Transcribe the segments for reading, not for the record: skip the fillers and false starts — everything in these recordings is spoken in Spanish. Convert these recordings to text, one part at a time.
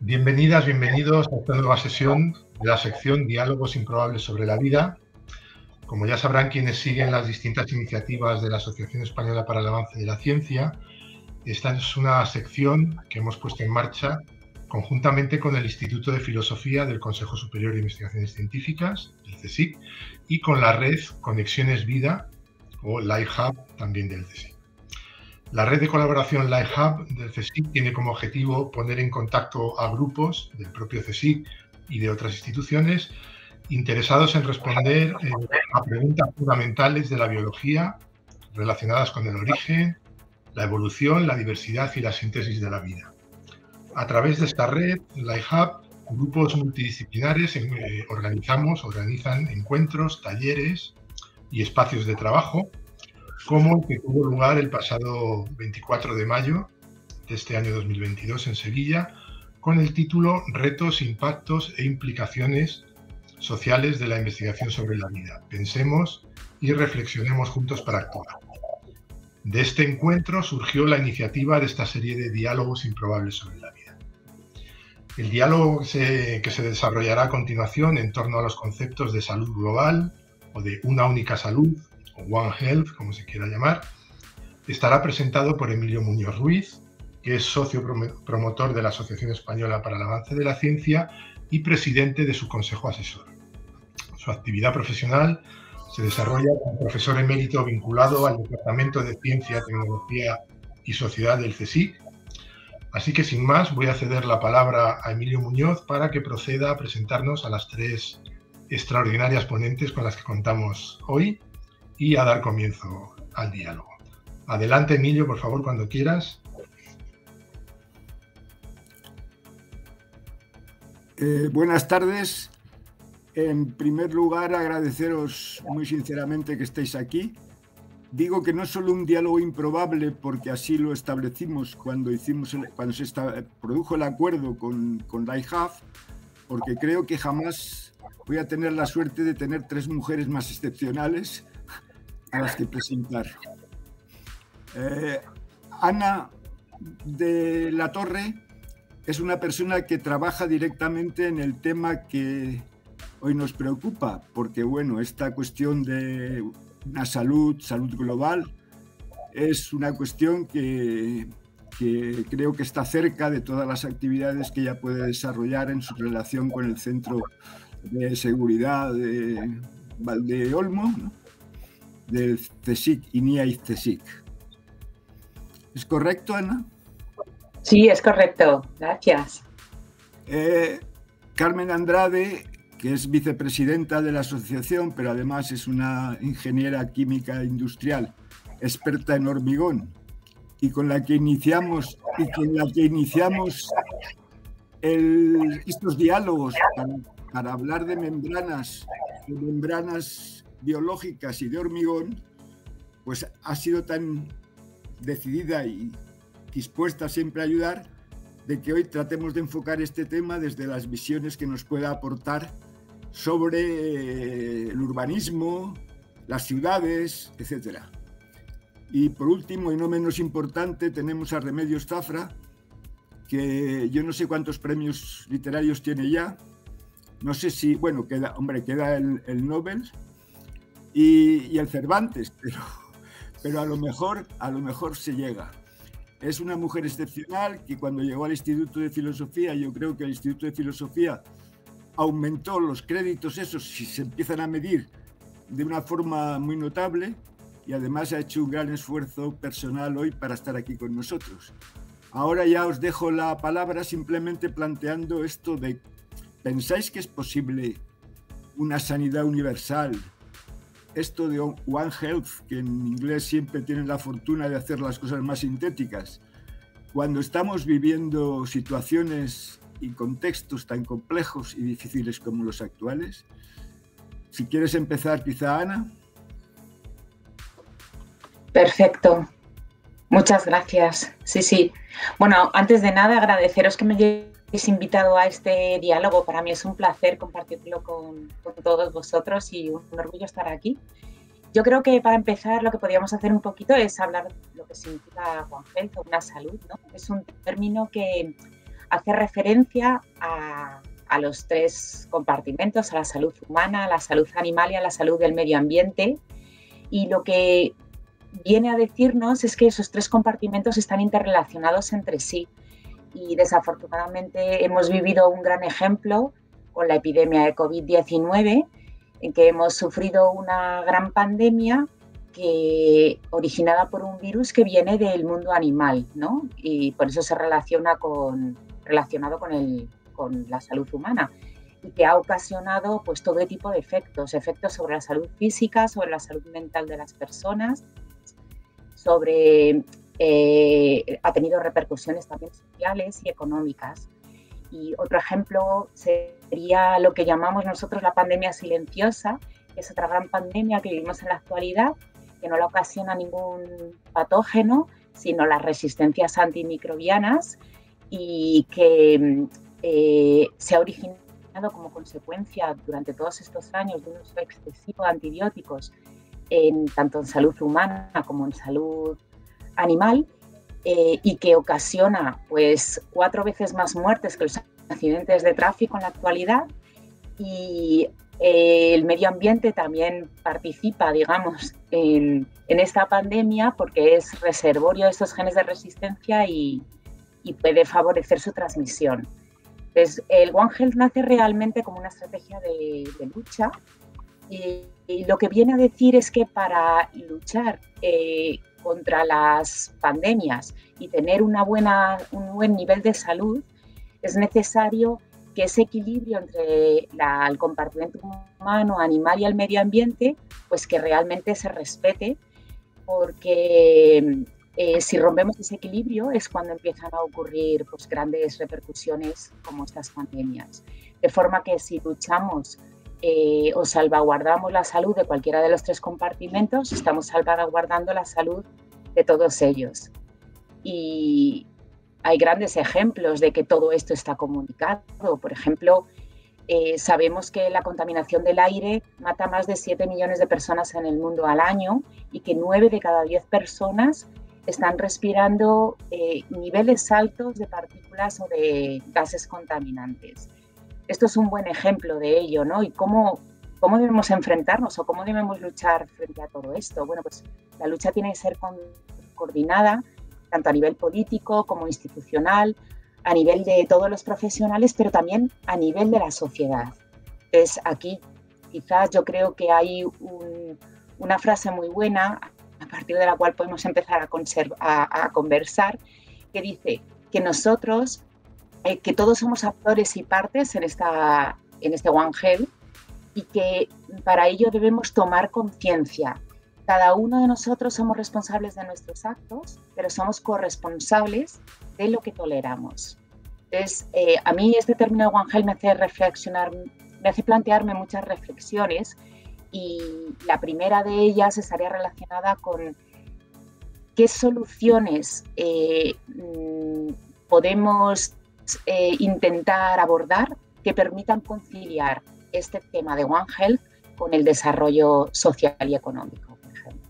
Bienvenidas, bienvenidos a esta nueva sesión de la sección Diálogos Improbables sobre la Vida. Como ya sabrán quienes siguen las distintas iniciativas de la Asociación Española para el Avance de la Ciencia, esta es una sección que hemos puesto en marcha conjuntamente con el Instituto de Filosofía del Consejo Superior de Investigaciones Científicas, el CSIC, y con la red Conexiones Vida, o LifeHub, también del CSIC. La red de colaboración LifeHub del CSIC tiene como objetivo poner en contacto a grupos del propio CSIC y de otras instituciones interesados en responder a preguntas fundamentales de la biología relacionadas con el origen, la evolución, la diversidad y la síntesis de la vida. A través de esta red, LifeHub, grupos multidisciplinares organizan encuentros, talleres y espacios de trabajo, como el que tuvo lugar el pasado 24 de mayo de este año 2022 en Sevilla, con el título Retos, impactos e implicaciones sociales de la investigación sobre la vida. Pensemos y reflexionemos juntos para actuar. De este encuentro surgió la iniciativa de esta serie de diálogos improbables sobre la vida. El diálogo que se desarrollará a continuación en torno a los conceptos de salud global o de una única salud, o One Health, como se quiera llamar, estará presentado por Emilio Muñoz Ruiz, que es socio promotor de la Asociación Española para el Avance de la Ciencia y presidente de su consejo asesor. Su actividad profesional se desarrolla como profesor emérito vinculado al Departamento de Ciencia, Tecnología y Sociedad del CSIC. Así que sin más voy a ceder la palabra a Emilio Muñoz para que proceda a presentarnos a las tres extraordinarias ponentes con las que contamos hoy y a dar comienzo al diálogo. Adelante, Emilio, por favor, cuando quieras. Buenas tardes. En primer lugar, agradeceros muy sinceramente que estéis aquí. Digo que no es solo un diálogo improbable, porque así lo establecimos cuando se produjo el acuerdo con LifeHub, porque creo que jamás voy a tener la suerte de tener tres mujeres más excepcionales a las que presentar. Ana de la Torre es una persona que trabaja directamente en el tema que hoy nos preocupa, porque bueno, esta cuestión de una salud global, es una cuestión que creo que está cerca de todas las actividades que ella puede desarrollar en su relación con el Centro de Seguridad de Valdeolmo, ¿no?, del CSIC, INIA y CSIC. ¿Es correcto, Ana? Sí, es correcto. Gracias. Carmen Andrade, que es vicepresidenta de la asociación, pero además es una ingeniera química industrial, experta en hormigón, y con la que iniciamos estos diálogos para hablar de membranas biológicas y de hormigón, pues ha sido tan decidida y dispuesta siempre a ayudar, de que hoy tratemos de enfocar este tema desde las visiones que nos pueda aportar sobre el urbanismo, las ciudades, etc. Y por último, y no menos importante, tenemos a Remedios Zafra, que yo no sé cuántos premios literarios tiene ya, no sé si, bueno, queda el Nobel y el Cervantes, pero a lo mejor se llega. Es una mujer excepcional que cuando llegó al Instituto de Filosofía, yo creo que el Instituto de Filosofía aumentó los créditos esos, si se empiezan a medir, de una forma muy notable, y además ha hecho un gran esfuerzo personal hoy para estar aquí con nosotros. Ahora ya os dejo la palabra simplemente planteando esto de: ¿pensáis que es posible una sanidad universal? Esto de One Health, que en inglés siempre tienen la fortuna de hacer las cosas más sintéticas, cuando estamos viviendo situaciones y contextos tan complejos y difíciles como los actuales. Si quieres empezar, quizá, Ana. Perfecto. Muchas gracias. Sí. Bueno, antes de nada, agradeceros que me hayáis invitado a este diálogo. Para mí es un placer compartirlo con todos vosotros y un orgullo estar aquí. Yo creo que para empezar lo que podríamos hacer un poquito es hablar de lo que significa One Health o una salud, ¿no? Es un término que hace referencia a los tres compartimentos, a la salud humana, a la salud animal y a la salud del medio ambiente. Y lo que viene a decirnos es que esos tres compartimentos están interrelacionados entre sí. Y desafortunadamente hemos vivido un gran ejemplo con la epidemia de COVID-19, en que hemos sufrido una gran pandemia originada por un virus que viene del mundo animal, ¿no? Y por eso se relacionado con la salud humana, y que ha ocasionado pues todo tipo de efectos sobre la salud física, sobre la salud mental de las personas, ha tenido repercusiones también sociales y económicas. Y otro ejemplo sería lo que llamamos nosotros la pandemia silenciosa, que es otra gran pandemia que vivimos en la actualidad, que no la ocasiona ningún patógeno, sino las resistencias antimicrobianas, y que se ha originado como consecuencia durante todos estos años de un uso excesivo de antibióticos, tanto en salud humana como en salud animal, y que ocasiona pues 4 veces más muertes que los accidentes de tráfico en la actualidad. Y el medio ambiente también participa, digamos, en esta pandemia, porque es reservorio de estos genes de resistencia y puede favorecer su transmisión. Entonces, el One Health nace realmente como una estrategia de lucha, y lo que viene a decir es que para luchar contra las pandemias y tener un buen nivel de salud, es necesario que ese equilibrio entre el compartimento humano, animal y el medio ambiente, pues que realmente se respete, porque si rompemos ese equilibrio es cuando empiezan a ocurrir pues grandes repercusiones como estas pandemias. De forma que si luchamos o salvaguardamos la salud de cualquiera de los tres compartimentos, estamos salvaguardando la salud de todos ellos. Y hay grandes ejemplos de que todo esto está comunicado. Por ejemplo, sabemos que la contaminación del aire mata a más de 7 millones de personas en el mundo al año, y que 9 de cada 10 personas están respirando niveles altos de partículas o de gases contaminantes. Esto es un buen ejemplo de ello, ¿no? Y cómo debemos enfrentarnos o cómo debemos luchar frente a todo esto. Bueno, pues la lucha tiene que ser coordinada, tanto a nivel político como institucional, a nivel de todos los profesionales, pero también a nivel de la sociedad. Entonces, aquí quizás yo creo que hay una frase muy buena, a partir de la cual podemos empezar a conversar, que dice que nosotros, que todos somos actores y partes en este One Health, y que para ello debemos tomar conciencia. Cada uno de nosotros somos responsables de nuestros actos, pero somos corresponsables de lo que toleramos. Entonces, a mí este término de One Health me hace reflexionar, me hace plantearme muchas reflexiones, y la primera de ellas estaría relacionada con qué soluciones podemos intentar abordar que permitan conciliar este tema de One Health con el desarrollo social y económico, por ejemplo.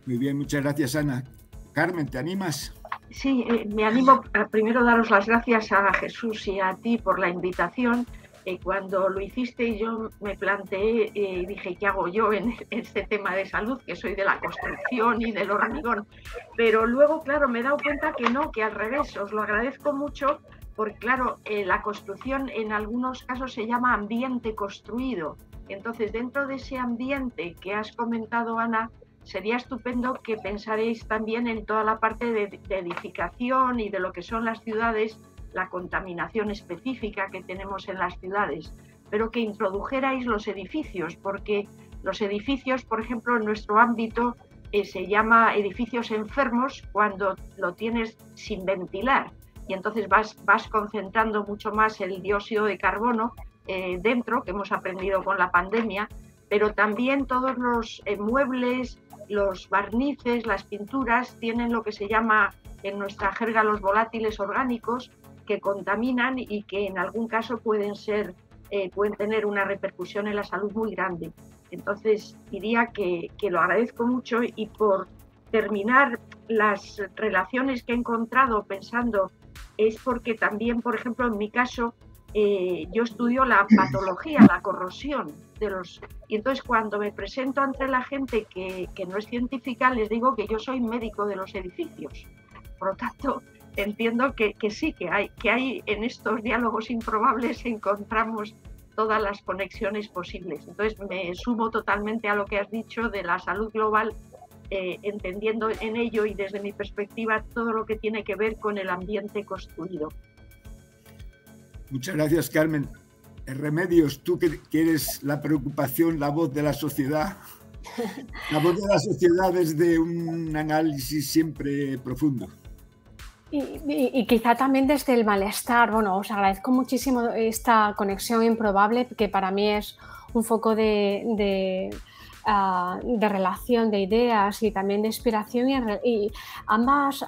Muy bien, muchas gracias, Ana. Carmen, ¿te animas? Sí, me animo a primero daros las gracias a Jesús y a ti por la invitación. Cuando lo hiciste, yo me planteé y dije, ¿qué hago yo en este tema de salud? Que soy de la construcción y del hormigón. Pero luego, claro, me he dado cuenta que no, que al revés. Os lo agradezco mucho porque, claro, la construcción en algunos casos se llama ambiente construido. Entonces, dentro de ese ambiente que has comentado, Ana, sería estupendo que pensaréis también en toda la parte de edificación y de lo que son las ciudades, la contaminación específica que tenemos en las ciudades, pero que introdujerais los edificios, porque los edificios, por ejemplo, en nuestro ámbito se llama edificios enfermos cuando lo tienes sin ventilar, y entonces vas concentrando mucho más el dióxido de carbono dentro, que hemos aprendido con la pandemia, pero también todos los muebles, los barnices, las pinturas tienen lo que se llama en nuestra jerga los volátiles orgánicos, que contaminan y que en algún caso pueden tener una repercusión en la salud muy grande. Entonces diría que lo agradezco mucho, y por terminar, las relaciones que he encontrado pensando es porque también, por ejemplo, en mi caso, yo estudio la patología, la corrosión de los... Y entonces cuando me presento ante la gente que no es científica, les digo que yo soy médico de los edificios. Por lo tanto, entiendo que sí, que hay en estos diálogos improbables encontramos todas las conexiones posibles. Entonces me sumo totalmente a lo que has dicho de la salud global, entendiendo en ello y desde mi perspectiva todo lo que tiene que ver con el ambiente construido. Muchas gracias, Carmen. Remedios, tú que eres la preocupación, la voz de la sociedad, la voz de la sociedad desde un análisis siempre profundo. Y quizá también desde el malestar. Bueno, os agradezco muchísimo esta conexión improbable, que para mí es un foco de relación de ideas y también de inspiración, y ambas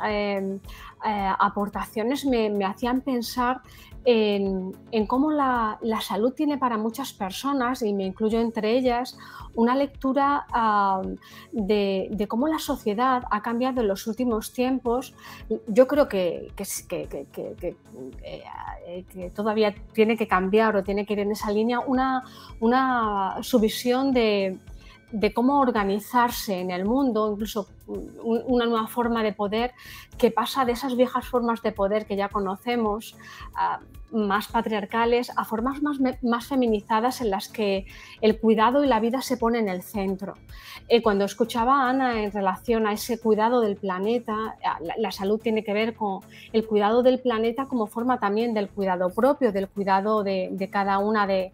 aportaciones me hacían pensar en cómo la salud tiene para muchas personas, y me incluyo entre ellas, una lectura de cómo la sociedad ha cambiado en los últimos tiempos. Yo creo que todavía tiene que cambiar o tiene que ir en esa línea su visión de cómo organizarse en el mundo, incluso una nueva forma de poder que pasa de esas viejas formas de poder que ya conocemos, más patriarcales, a formas más feminizadas en las que el cuidado y la vida se pone en el centro. Cuando escuchaba a Ana en relación a ese cuidado del planeta, la salud tiene que ver con el cuidado del planeta como forma también del cuidado propio, del cuidado de cada una de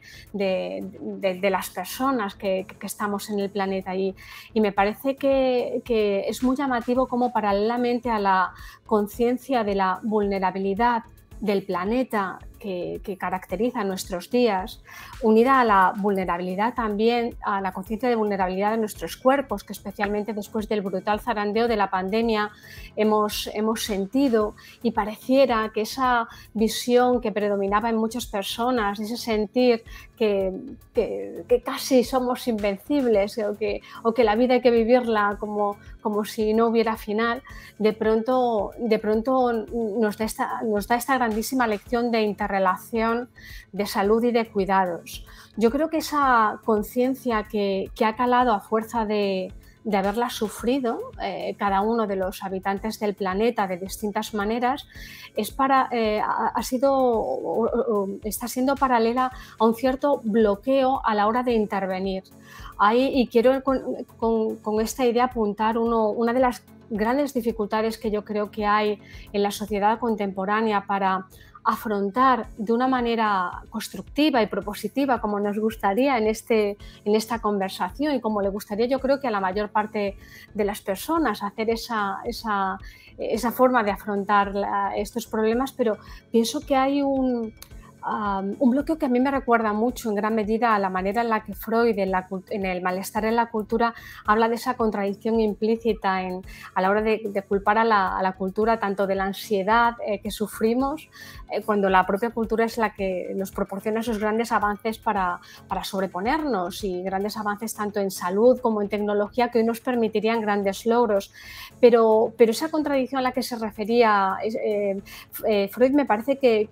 las personas que estamos en el planeta. Y me parece que es muy llamativo cómo, paralelamente a la conciencia de la vulnerabilidad del planeta que caracteriza nuestros días, unida a la vulnerabilidad también, a la conciencia de vulnerabilidad de nuestros cuerpos, que especialmente después del brutal zarandeo de la pandemia hemos sentido, y pareciera que esa visión que predominaba en muchas personas, ese sentir que casi somos invencibles, o que la vida hay que vivirla como si no hubiera final, de pronto nos da esta grandísima lección de interrelación, de salud y de cuidados. Yo creo que esa conciencia que ha calado a fuerza de haberla sufrido cada uno de los habitantes del planeta de distintas maneras, está siendo paralela a un cierto bloqueo a la hora de intervenir. Y quiero con esta idea apuntar una de las grandes dificultades que yo creo que hay en la sociedad contemporánea para afrontar de una manera constructiva y propositiva, como nos gustaría en esta conversación, y como le gustaría, yo creo, que a la mayor parte de las personas hacer esa forma de afrontar estos problemas, pero pienso que hay un bloqueo que a mí me recuerda mucho en gran medida a la manera en la que Freud en el malestar en la cultura habla de esa contradicción implícita a la hora de culpar a la cultura tanto de la ansiedad que sufrimos, cuando la propia cultura es la que nos proporciona esos grandes avances para sobreponernos, y grandes avances tanto en salud como en tecnología que hoy nos permitirían grandes logros. Pero esa contradicción a la que se refería Freud, me parece que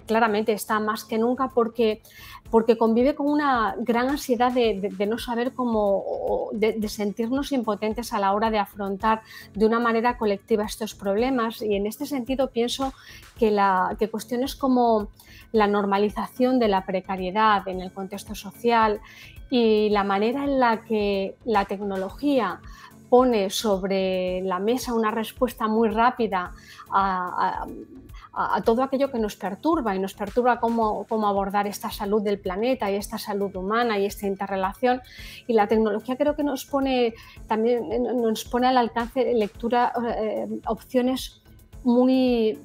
claramente está más que nunca, porque convive con una gran ansiedad de no saber cómo, de sentirnos impotentes a la hora de afrontar de una manera colectiva estos problemas. Y en este sentido pienso que cuestiones como la normalización de la precariedad en el contexto social y la manera en la que la tecnología pone sobre la mesa una respuesta muy rápida a todo aquello que nos perturba, y nos perturba cómo abordar esta salud del planeta y esta salud humana y esta interrelación. Y la tecnología creo que nos pone al alcance de lectura opciones muy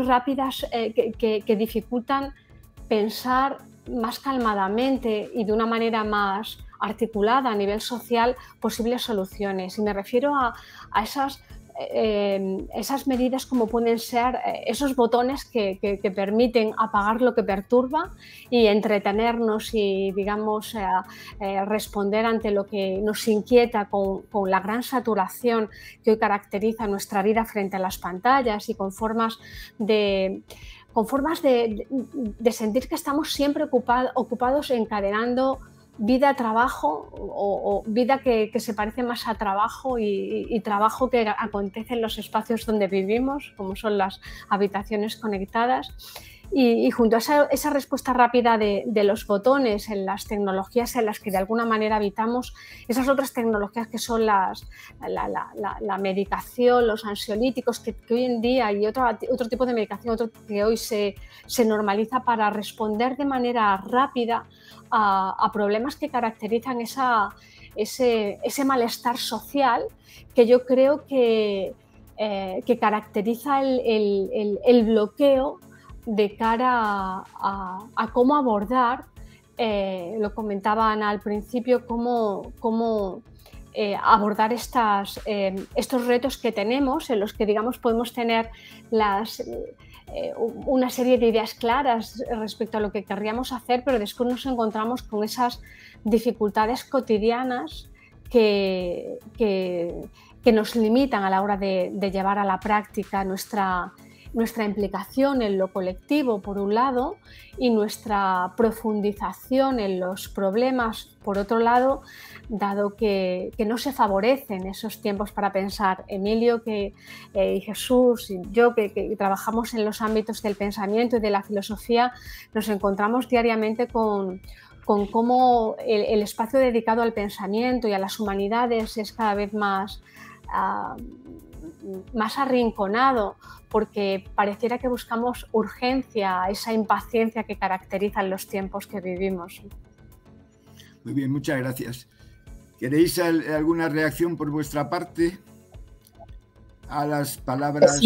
rápidas que dificultan pensar más calmadamente y de una manera más articulada a nivel social posibles soluciones. Y me refiero a esas esas medidas como pueden ser esos botones que permiten apagar lo que perturba y entretenernos y, digamos, responder ante lo que nos inquieta con la gran saturación que hoy caracteriza nuestra vida frente a las pantallas y con formas de sentir que estamos siempre ocupados encadenando vida-trabajo o vida que se parece más a trabajo y trabajo que acontece en los espacios donde vivimos, como son las habitaciones conectadas. Y junto a esa respuesta rápida de los botones en las tecnologías en las que de alguna manera habitamos, esas otras tecnologías que son la medicación, los ansiolíticos, que hoy en día, y otro tipo de medicación que hoy se normaliza para responder de manera rápida a problemas que caracterizan ese malestar social que yo creo que caracteriza el bloqueo de cara a cómo abordar, lo comentaban al principio, cómo abordar estos retos que tenemos, en los que, digamos, podemos tener una serie de ideas claras respecto a lo que querríamos hacer, pero después nos encontramos con esas dificultades cotidianas que nos limitan a la hora de llevar a la práctica nuestra implicación en lo colectivo, por un lado, y nuestra profundización en los problemas, por otro lado, dado que no se favorecen esos tiempos para pensar. Emilio y Jesús y yo, que trabajamos en los ámbitos del pensamiento y de la filosofía, nos encontramos diariamente con cómo el espacio dedicado al pensamiento y a las humanidades es cada vez más arrinconado, porque pareciera que buscamos urgencia, esa impaciencia que caracterizan los tiempos que vivimos. Muy bien, muchas gracias. ¿Queréis alguna reacción por vuestra parte a las palabras?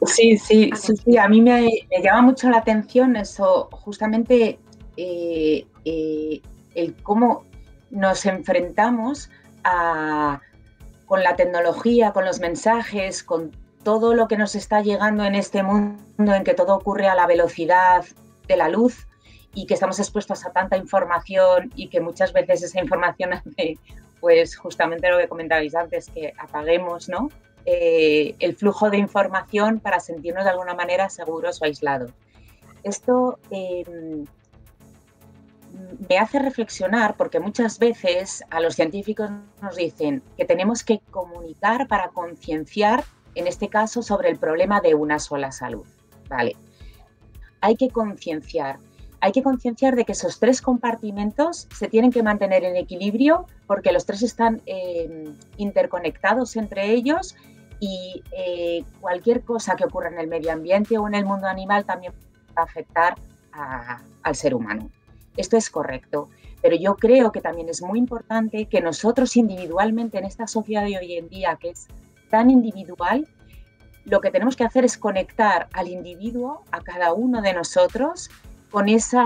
Sí, sí. A mí me llama mucho la atención eso, justamente el cómo nos enfrentamos con la tecnología, con los mensajes, con todo lo que nos está llegando en este mundo en que todo ocurre a la velocidad de la luz y que estamos expuestos a tanta información y que muchas veces esa información hace, pues justamente lo que comentabais antes, que apaguemos, ¿no? El flujo de información para sentirnos de alguna manera seguros o aislados. Esto me hace reflexionar, porque muchas veces a los científicos nos dicen que tenemos que comunicar para concienciar, en este caso, sobre el problema de una sola salud. Vale. Hay que concienciar de que esos tres compartimentos se tienen que mantener en equilibrio porque los tres están interconectados entre ellos y cualquier cosa que ocurra en el medio ambiente o en el mundo animal también va a afectar al ser humano. Esto es correcto, pero yo creo que también es muy importante que nosotros individualmente en esta sociedad de hoy en día, que es tan individual, lo que tenemos que hacer es conectar al individuo, a cada uno de nosotros, con ese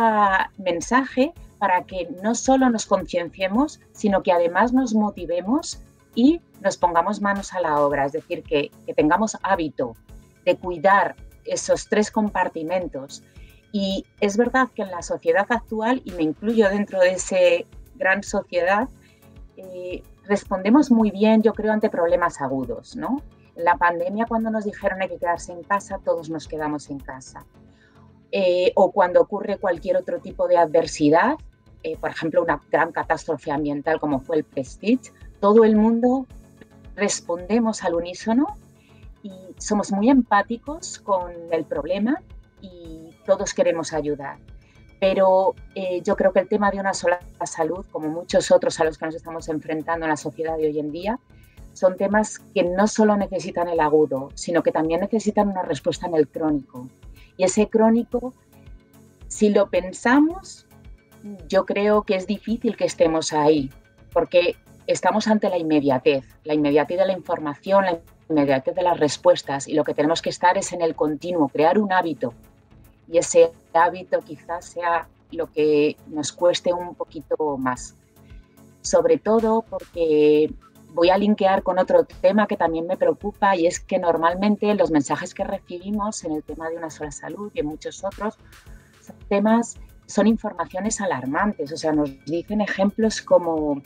mensaje para que no solo nos concienciemos, sino que además nos motivemos y nos pongamos manos a la obra, es decir, que tengamos hábito de cuidar esos tres compartimentos. Y es verdad que en la sociedad actual, y me incluyo dentro de esa gran sociedad, respondemos muy bien, yo creo, ante problemas agudos, ¿no? En la pandemia, cuando nos dijeron hay que quedarse en casa, todos nos quedamos en casa. O cuando ocurre cualquier otro tipo de adversidad, por ejemplo, una gran catástrofe ambiental como fue el Prestige, todo el mundo respondemos al unísono y somos muy empáticos con el problema y todos queremos ayudar. Pero yo creo que el tema de una sola salud, como muchos otros a los que nos estamos enfrentando en la sociedad de hoy en día, son temas que no solo necesitan el agudo, sino que también necesitan una respuesta en el crónico. Y ese crónico, si lo pensamos, yo creo que es difícil que estemos ahí, porque estamos ante la inmediatez de la información, la inmediatez de las respuestas, y lo que tenemos que estar es en el continuo, crear un hábito. Y ese hábito quizás sea lo que nos cueste un poquito más. Sobre todo porque voy a linkear con otro tema que también me preocupa, y es que normalmente los mensajes que recibimos en el tema de Una Sola Salud y en muchos otros temas son informaciones alarmantes. O sea, nos dicen ejemplos como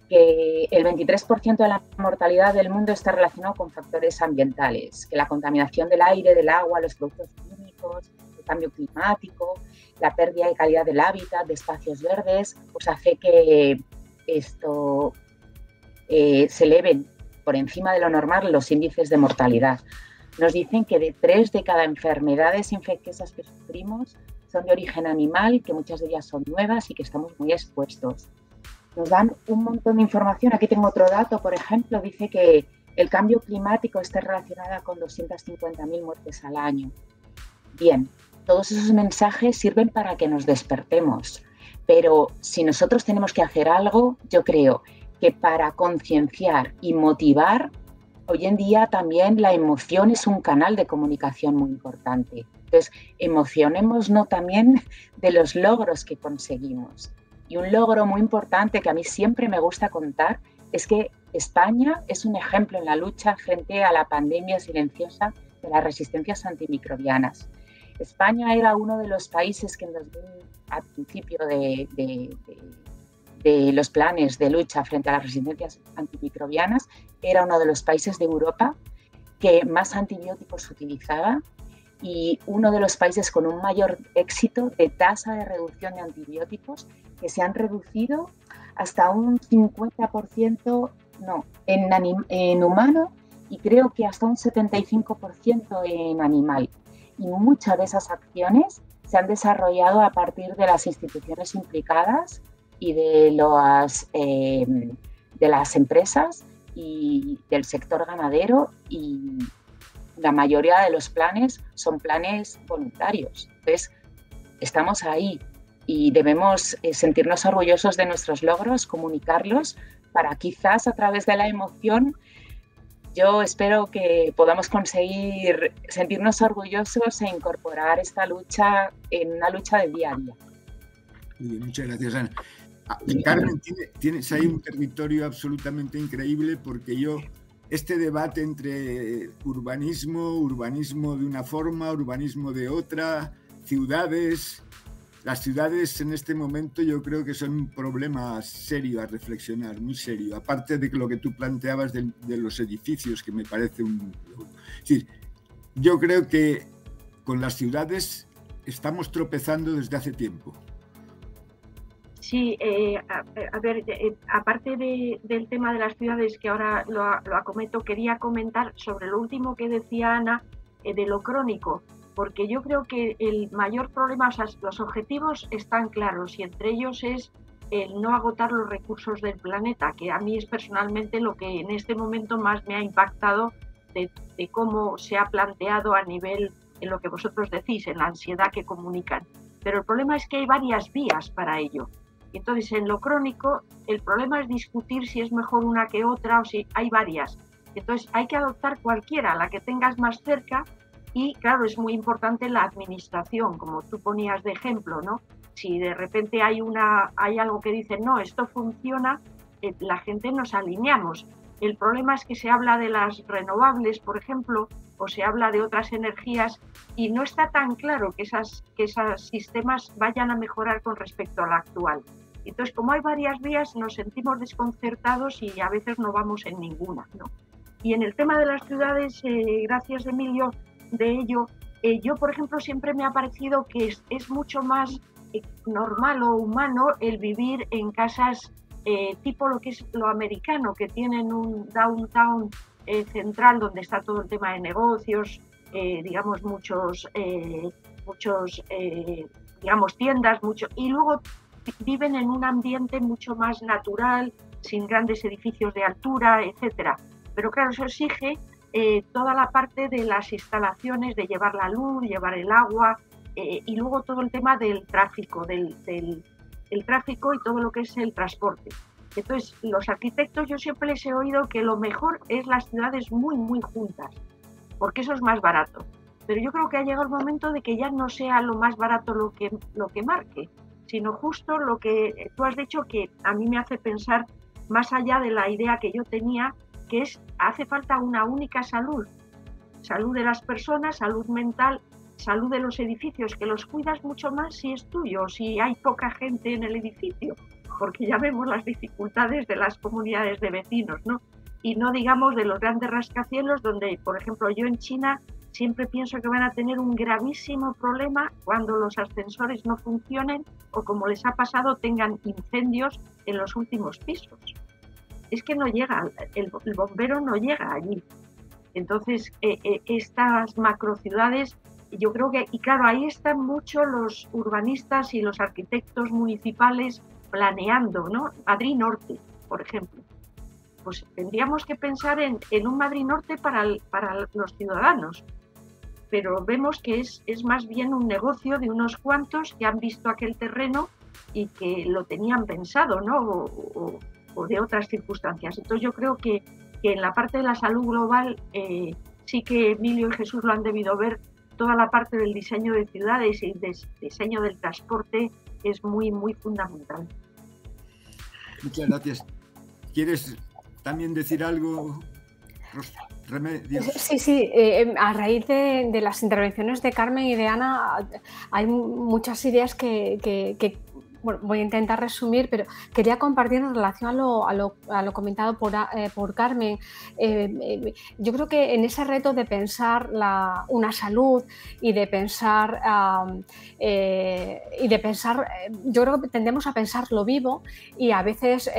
que el 23% de la mortalidad del mundo está relacionado con factores ambientales, que la contaminación del aire, del agua, los productos químicos, el cambio climático, la pérdida de calidad del hábitat, de espacios verdes, pues hace que esto se eleven por encima de lo normal los índices de mortalidad. Nos dicen que de 3 de cada enfermedades infecciosas que sufrimos son de origen animal, que muchas de ellas son nuevas y que estamos muy expuestos. Nos dan un montón de información. Aquí tengo otro dato, por ejemplo, dice que el cambio climático está relacionado con 250.000 muertes al año. Bien, todos esos mensajes sirven para que nos despertemos, pero si nosotros tenemos que hacer algo, yo creo que para concienciar y motivar, hoy en día también la emoción es un canal de comunicación muy importante. Entonces, emocionémonos también de los logros que conseguimos. Y un logro muy importante que a mí siempre me gusta contar es que España es un ejemplo en la lucha frente a la pandemia silenciosa de las resistencias antimicrobianas. España era uno de los países que al principio de los planes de lucha frente a las resistencias antimicrobianas, era uno de los países de Europa que más antibióticos utilizaba y uno de los países con un mayor éxito de tasa de reducción de antibióticos, que se han reducido hasta un 50% en humano y creo que hasta un 75% en animal. Y muchas de esas acciones se han desarrollado a partir de las instituciones implicadas y de las empresas y del sector ganadero, y la mayoría de los planes son planes voluntarios. Entonces, estamos ahí y debemos sentirnos orgullosos de nuestros logros, comunicarlos, para quizás a través de la emoción, yo espero que podamos conseguir sentirnos orgullosos e incorporar esta lucha en una lucha de día a día. Muy bien, muchas gracias, Ana. Carmen, tienes ahí un territorio absolutamente increíble, porque este debate entre urbanismo de una forma, urbanismo de otra, ciudades, las ciudades en este momento yo creo que son un problema serio a reflexionar, muy serio, aparte de lo que tú planteabas de los edificios, que me parece sí, yo creo que con las ciudades estamos tropezando desde hace tiempo. Sí, a ver, aparte del tema de las ciudades, que ahora lo acometo, quería comentar sobre lo último que decía Ana, de lo crónico, porque yo creo que el mayor problema, o sea, los objetivos están claros y entre ellos es el no agotar los recursos del planeta, que a mí es personalmente lo que en este momento más me ha impactado de cómo se ha planteado a nivel, en lo que vosotros decís, en la ansiedad que comunican. Pero el problema es que hay varias vías para ello. Entonces, en lo crónico, el problema es discutir si es mejor una que otra o si hay varias. Entonces, hay que adoptar cualquiera, la que tengas más cerca, y claro, es muy importante la administración, como tú ponías de ejemplo, ¿no? Si de repente hay algo que dice, no, esto funciona, la gente nos alineamos. El problema es que se habla de las renovables, por ejemplo, o se habla de otras energías y no está tan claro que esos sistemas vayan a mejorar con respecto al actual. Entonces, como hay varias vías, nos sentimos desconcertados y a veces no vamos en ninguna, ¿no? Y en el tema de las ciudades, gracias Emilio, de ello, yo por ejemplo siempre me ha parecido que es mucho más normal o humano el vivir en casas tipo lo que es lo americano, que tienen un downtown central donde está todo el tema de negocios, digamos muchos digamos tiendas, y luego viven en un ambiente mucho más natural, sin grandes edificios de altura, etcétera. Pero claro, eso exige toda la parte de las instalaciones, de llevar la luz, llevar el agua, y luego todo el tema del tráfico, el tráfico y todo lo que es el transporte. Entonces, los arquitectos, yo siempre les he oído que lo mejor es las ciudades muy, muy juntas, porque eso es más barato. Pero yo creo que ha llegado el momento de que ya no sea lo más barato lo que marque, sino justo lo que tú has dicho, que a mí me hace pensar más allá de la idea que yo tenía, que es, hace falta una única salud. Salud de las personas, salud mental, salud de los edificios, que los cuidas mucho más si es tuyo, si hay poca gente en el edificio, porque ya vemos las dificultades de las comunidades de vecinos, ¿no? Y no digamos de los grandes rascacielos, donde, por ejemplo, yo en China siempre pienso que van a tener un gravísimo problema cuando los ascensores no funcionen o, como les ha pasado, tengan incendios en los últimos pisos. Es que no llega, el bombero no llega allí. Entonces, estas macrociudades, yo creo que, y claro, ahí están mucho los urbanistas y los arquitectos municipales planeando, ¿no? Madrid Norte, por ejemplo. Pues tendríamos que pensar en un Madrid Norte para los ciudadanos, pero vemos que es más bien un negocio de unos cuantos que han visto aquel terreno y que lo tenían pensado, ¿no? O de otras circunstancias. Entonces yo creo que en la parte de la salud global sí que Emilio y Jesús lo han debido ver. Toda la parte del diseño de ciudades y del diseño del transporte es muy, muy fundamental. Muchas gracias. ¿Quieres también decir algo, Remedios? Sí. A raíz de las intervenciones de Carmen y de Ana hay muchas ideas que bueno, voy a intentar resumir, pero quería compartir en relación a lo comentado por Carmen. Yo creo que en ese reto de pensar una salud y de pensar, yo creo que tendemos a pensar lo vivo y a veces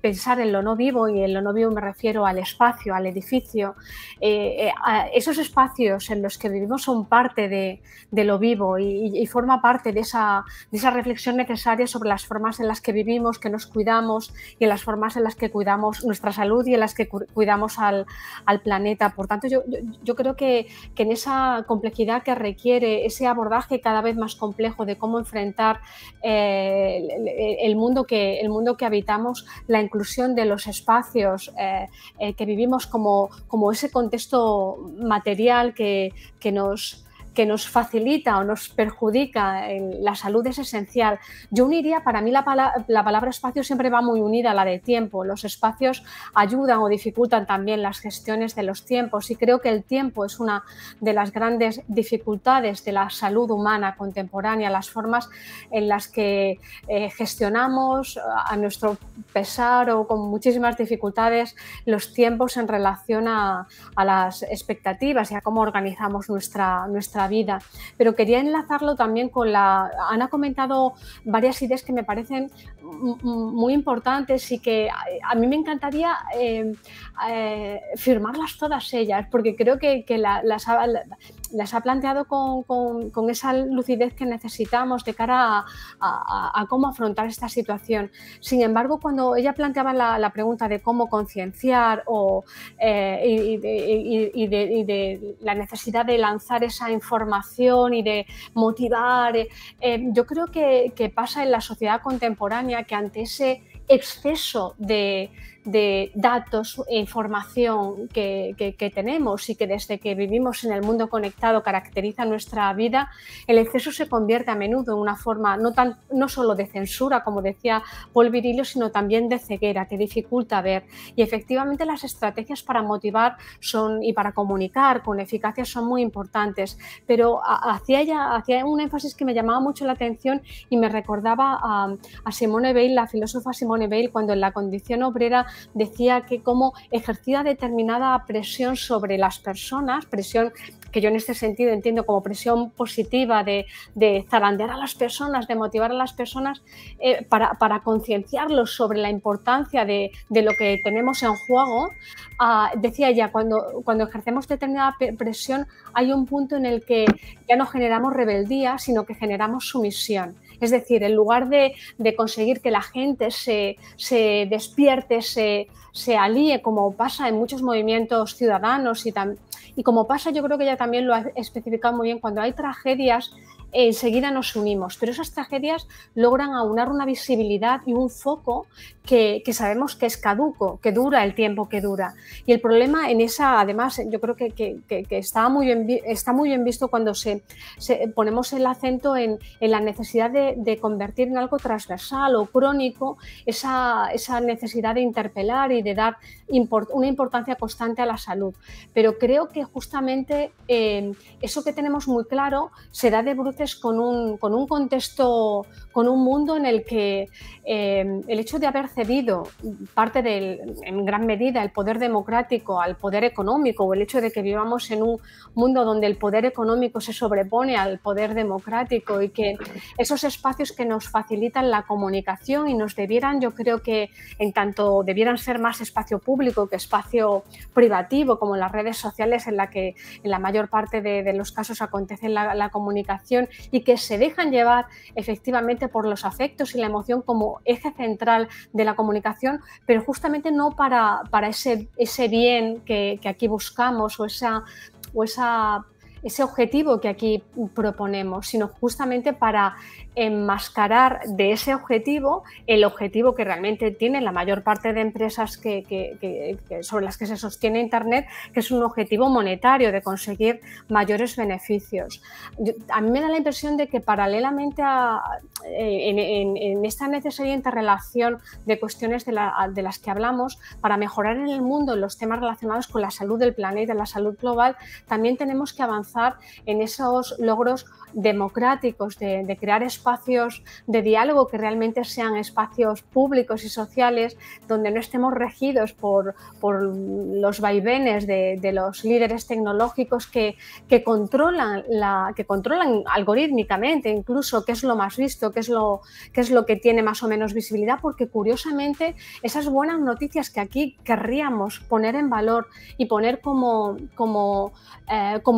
pensar en lo no vivo, y en lo no vivo me refiero al espacio, al edificio. Esos espacios en los que vivimos son parte de lo vivo y forma parte de esa reflexión necesaria sobre las formas en las que vivimos, que nos cuidamos, y en las formas en las que cuidamos nuestra salud y en las que cuidamos al planeta. Por tanto, yo creo que en esa complejidad que requiere ese abordaje cada vez más complejo de cómo enfrentar el mundo que habitamos, la inclusión de los espacios que vivimos como ese contexto material que nos facilita o nos perjudica, la salud es esencial. Yo uniría, para mí la palabra espacio siempre va muy unida a la de tiempo. Los espacios ayudan o dificultan también las gestiones de los tiempos, y creo que el tiempo es una de las grandes dificultades de la salud humana contemporánea, las formas en las que gestionamos a nuestro pesar o con muchísimas dificultades los tiempos en relación a las expectativas y a cómo organizamos nuestra vida. Pero quería enlazarlo también con Ana ha comentado varias ideas que me parecen muy importantes y que a mí me encantaría firmarlas todas ellas, porque creo que las ha planteado con esa lucidez que necesitamos de cara a cómo afrontar esta situación. Sin embargo, cuando ella planteaba la pregunta de cómo concienciar y de la necesidad de lanzar esa información y de motivar, yo creo que pasa en la sociedad contemporánea que ante ese exceso de datos e información que tenemos y que desde que vivimos en el mundo conectado caracteriza nuestra vida, el exceso se convierte a menudo en una forma no solo de censura, como decía Paul Virilio, sino también de ceguera, que dificulta ver. Y efectivamente las estrategias para motivar y para comunicar con eficacia son muy importantes, pero hacía un énfasis que me llamaba mucho la atención y me recordaba a Simone Weil, la filósofa Simone Weil, cuando en La condición obrera decía que como ejercía determinada presión sobre las personas, presión que yo en este sentido entiendo como presión positiva de zarandear a las personas, de motivar a las personas para concienciarlos sobre la importancia de lo que tenemos en juego. Decía ella, cuando ejercemos determinada presión hay un punto en el que ya no generamos rebeldía, sino que generamos sumisión. Es decir, en lugar de conseguir que la gente se despierte, se alíe, como pasa en muchos movimientos ciudadanos y como pasa, yo creo que ella también lo ha especificado muy bien, cuando hay tragedias, enseguida nos unimos, pero esas tragedias logran aunar una visibilidad y un foco que sabemos que es caduco, que dura el tiempo que dura. Y el problema en esa, además, yo creo que está muy bien visto cuando ponemos el acento en la necesidad de convertir en algo transversal o crónico esa necesidad de interpelar y de dar una importancia constante a la salud. Pero creo que justamente eso que tenemos muy claro se da de bruces con un contexto, con un mundo en el que el hecho de haber cedido parte en gran medida el poder democrático al poder económico, o el hecho de que vivamos en un mundo donde el poder económico se sobrepone al poder democrático, y que esos espacios que nos facilitan la comunicación y nos debieran, yo creo que en tanto debieran ser más espacio público que espacio privativo, como en las redes sociales en la que en la mayor parte de los casos acontece la comunicación, y que se dejan llevar efectivamente por los afectos y la emoción como eje central de la comunicación, pero justamente no para ese bien que aquí buscamos o ese objetivo que aquí proponemos, sino justamente para enmascarar de ese objetivo el objetivo que realmente tiene la mayor parte de empresas sobre las que se sostiene Internet, que es un objetivo monetario, de conseguir mayores beneficios. A mí me da la impresión de que paralelamente en esta necesaria interrelación de cuestiones de las que hablamos, para mejorar en el mundo los temas relacionados con la salud del planeta, la salud global, también tenemos que avanzar en esos logros democráticos de crear espacios de diálogo que realmente sean espacios públicos y sociales, donde no estemos regidos por los vaivenes de los líderes tecnológicos que controlan algorítmicamente incluso qué es lo más visto, qué es lo que tiene más o menos visibilidad, porque curiosamente esas buenas noticias que aquí querríamos poner en valor y poner como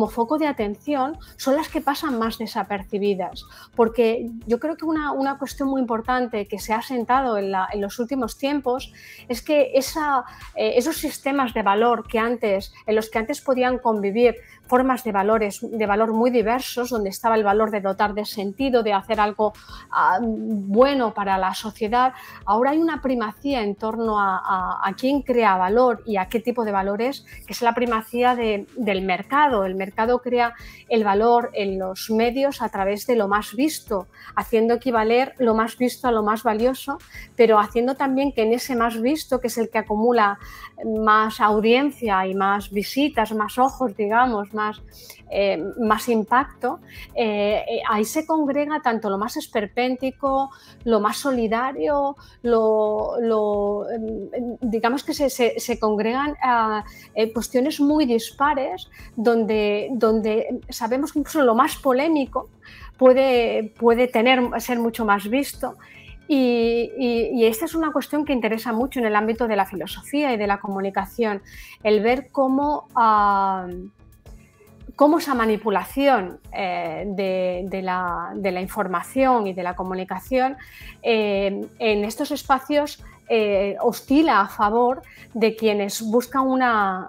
foco de atención son las que pasan más desapercibidas, porque yo creo que una cuestión muy importante que se ha asentado en los últimos tiempos es que esos sistemas de valor en los que antes podían convivir formas de valor muy diversos, donde estaba el valor de dotar de sentido, de hacer algo bueno para la sociedad, ahora hay una primacía en torno a quién crea valor y a qué tipo de valores, que es la primacía del mercado. El mercado crea el valor en los medios a través de lo más visto, haciendo equivaler lo más visto a lo más valioso, pero haciendo también que en ese más visto, que es el que acumula más audiencia y más visitas, más ojos, digamos, más impacto, ahí se congrega tanto lo más esperpéntico, lo más solidario, digamos que se congregan cuestiones muy dispares, donde sabemos que incluso lo más polémico puede ser mucho más visto. Y esta es una cuestión que interesa mucho en el ámbito de la filosofía y de la comunicación, el ver cómo esa manipulación de la información y de la comunicación en estos espacios oscila a favor de quienes buscan una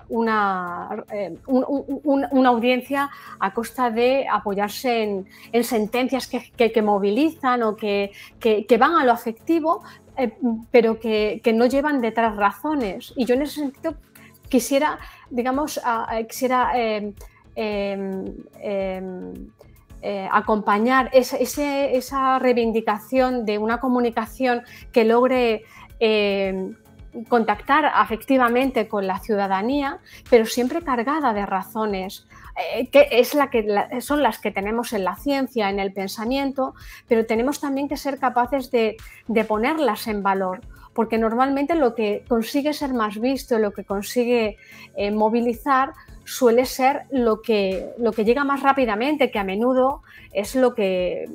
audiencia a costa de apoyarse en sentencias que movilizan o que van a lo afectivo, pero que no llevan detrás razones. Y yo en ese sentido quisiera acompañar esa reivindicación de una comunicación que logre contactar afectivamente con la ciudadanía, pero siempre cargada de razones, que son las que tenemos en la ciencia, en el pensamiento, pero tenemos también que ser capaces de ponerlas en valor, porque normalmente lo que consigue ser más visto, lo que consigue movilizar, suele ser lo que llega más rápidamente, que a menudo es lo que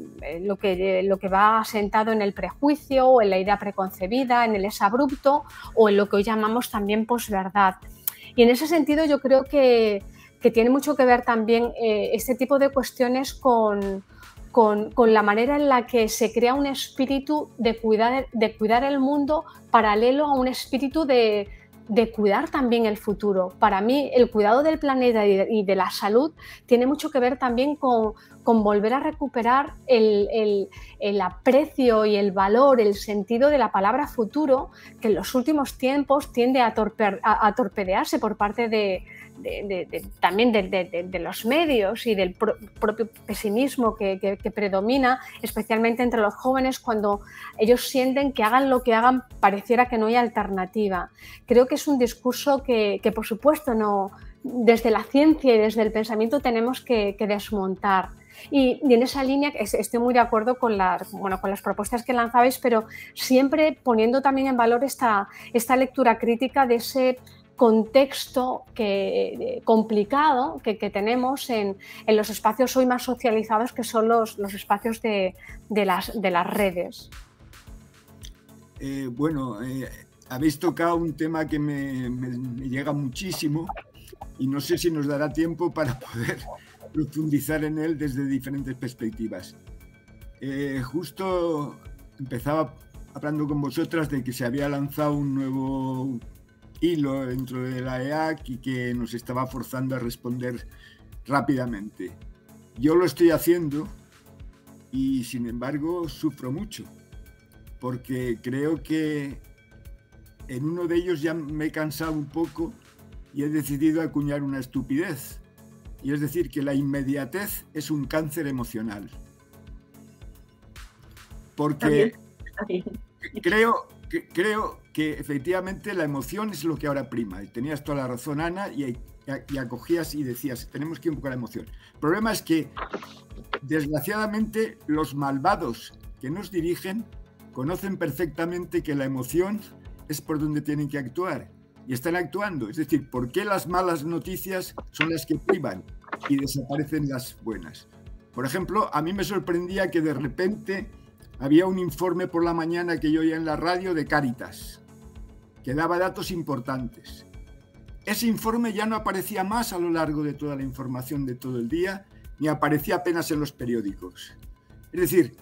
va asentado en el prejuicio o en la idea preconcebida, en el exabrupto o en lo que hoy llamamos también posverdad. Y en ese sentido yo creo que tiene mucho que ver también este tipo de cuestiones con la manera en la que se crea un espíritu de cuidar el mundo paralelo a un espíritu de de cuidar también el futuro. Para mí, el cuidado del planeta y de la salud tiene mucho que ver también con volver a recuperar el aprecio y el valor, el sentido de la palabra futuro, que en los últimos tiempos tiende a torpedearse por parte también de los medios y del propio pesimismo que predomina, especialmente entre los jóvenes, cuando ellos sienten que hagan lo que hagan, pareciera que no hay alternativa. Creo que es un discurso que por supuesto, no, desde la ciencia y desde el pensamiento tenemos que desmontar. Y en esa línea estoy muy de acuerdo con las propuestas que lanzabais, pero siempre poniendo también en valor esta lectura crítica de ese contexto complicado que tenemos en los espacios hoy más socializados, que son los espacios de las redes. Habéis tocado un tema que me llega muchísimo y no sé si nos dará tiempo para poder profundizar en él desde diferentes perspectivas. Justo empezaba hablando con vosotras de que se había lanzado un nuevo hilo dentro de la EAC y que nos estaba forzando a responder rápidamente. Yo lo estoy haciendo y, sin embargo, sufro mucho, porque creo que en uno de ellos ya me he cansado un poco y he decidido acuñar una estupidez, y es decir, que la inmediatez es un cáncer emocional. Porque creo que efectivamente la emoción es lo que ahora prima. Y tenías toda la razón, Ana, y acogías y decías, tenemos que ir un poco a la emoción. El problema es que, desgraciadamente, los malvados que nos dirigen conocen perfectamente que la emoción es por donde tienen que actuar. Y están actuando. Es decir, ¿por qué las malas noticias son las que priman y desaparecen las buenas? Por ejemplo, a mí me sorprendía que de repente había un informe por la mañana que yo oía en la radio de Cáritas, que daba datos importantes. Ese informe ya no aparecía más a lo largo de toda la información de todo el día, ni aparecía apenas en los periódicos. Es decir,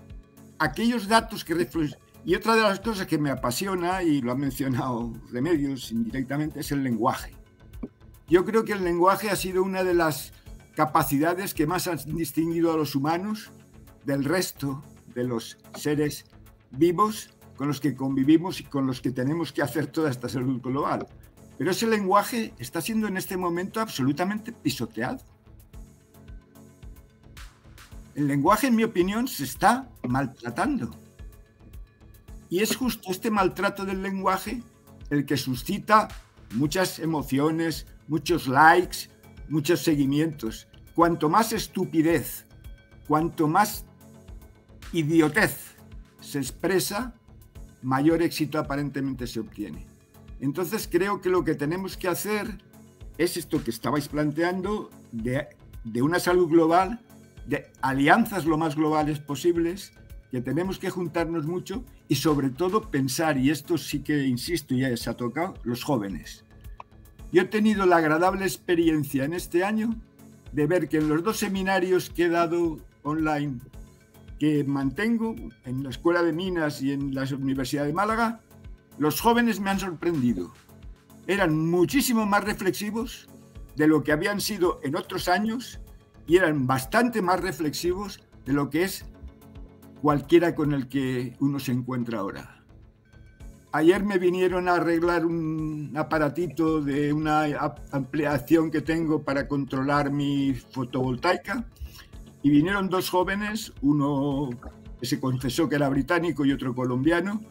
aquellos datos que reflejan. Y otra de las cosas que me apasiona, y lo ha mencionado Remedios indirectamente, es el lenguaje. Yo creo que el lenguaje ha sido una de las capacidades que más han distinguido a los humanos del resto de los seres vivos con los que convivimos y con los que tenemos que hacer toda esta salud global. Pero ese lenguaje está siendo en este momento absolutamente pisoteado. El lenguaje, en mi opinión, se está maltratando. Y es justo este maltrato del lenguaje el que suscita muchas emociones, muchos likes, muchos seguimientos. Cuanto más estupidez, cuanto más idiotez se expresa, mayor éxito aparentemente se obtiene. Entonces creo que lo que tenemos que hacer es esto que estabais planteando, de una salud global, de alianzas lo más globales posibles, que tenemos que juntarnos mucho y sobre todo pensar, y esto sí que insisto, ya se ha tocado, los jóvenes. Yo he tenido la agradable experiencia en este año de ver que en los 2 seminarios que he dado online, que mantengo en la Escuela de Minas y en la Universidad de Málaga, los jóvenes me han sorprendido. Eran muchísimo más reflexivos de lo que habían sido en otros años y eran bastante más reflexivos de lo que es cualquiera con el que uno se encuentra ahora. Ayer me vinieron a arreglar un aparatito de una ampliación que tengo para controlar mi fotovoltaica y vinieron 2 jóvenes, uno que se confesó que era británico y otro colombiano,